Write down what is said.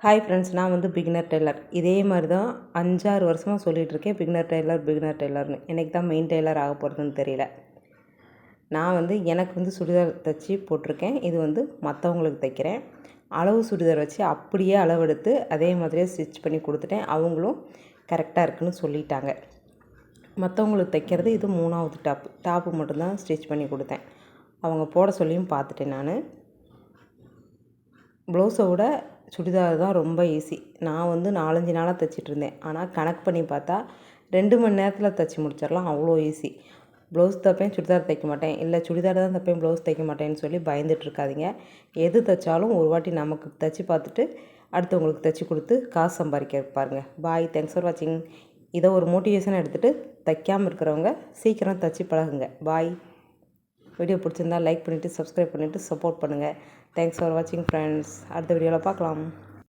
Hi friends, நான் வந்து beginner Taylor. இதே மாதிரி தான் 5-6 வருஷமாக சொல்லிகிட்ருக்கேன், பிகினர் டெய்லர்னு. எனக்கு தான் மெயின் டெய்லர் ஆக போகிறதுன்னு தெரியல. நான் வந்து எனக்கு வந்து சுடிதார் தைச்சி போட்டிருக்கேன். இது வந்து மற்றவங்களுக்கு தைக்கிறேன். அளவு சுடிதார் வச்சு அப்படியே அளவெடுத்து அதே மாதிரியே ஸ்டிச் பண்ணி கொடுத்துட்டேன். அவங்களும் கரெக்டாக இருக்குதுன்னு சொல்லிட்டாங்க. மற்றவங்களுக்கு தைக்கிறது இது 3வது டாப்பு மட்டும்தான் ஸ்டிச் பண்ணி கொடுத்தேன். அவங்க போட சொல்லியும் பார்த்துட்டேன். நான் ப்ளவுஸை விட சுடிதார் தான் ரொம்ப ஈஸி. நான் வந்து 4-5 நாளாக தைச்சிட்ருந்தேன். ஆனால் கணக்கு பண்ணி பார்த்தா 2 மணி நேரத்தில் தைச்சி முடிச்சிடலாம். அவ்வளோ ஈஸி. ப்ளவுஸ் தைப்பேன், சுடிதார் தைக்க மாட்டேன், இல்லை சுடிதார் தான் தைப்பேன், ப்ளவுஸ் தைக்க மாட்டேன்னு சொல்லி பயந்துட்டுருக்காதீங்க. எது தைச்சாலும் ஒரு வாட்டி நமக்கு தைச்சி பார்த்துட்டு அடுத்தவங்களுக்கு தைச்சி கொடுத்து காசு சம்பாதிக்க பாருங்கள். பாய், தேங்க்ஸ் ஃபார் வாட்சிங். இதை ஒரு மோட்டிவேஷனாக எடுத்துகிட்டு தைக்காமல் இருக்கிறவங்க சீக்கிரம் தைச்சி பழகுங்க. பாய். வீடியோ பிடிச்சிருந்தால் லைக் பண்ணிவிட்டு சப்ஸ்கிரைப் பண்ணிவிட்டு சப்போர்ட் பண்ணுங்கள். தேங்க்ஸ் ஃபார் வாட்சிங் ஃப்ரெண்ட்ஸ். அடுத்த வீடியோவில் பார்க்கலாம்.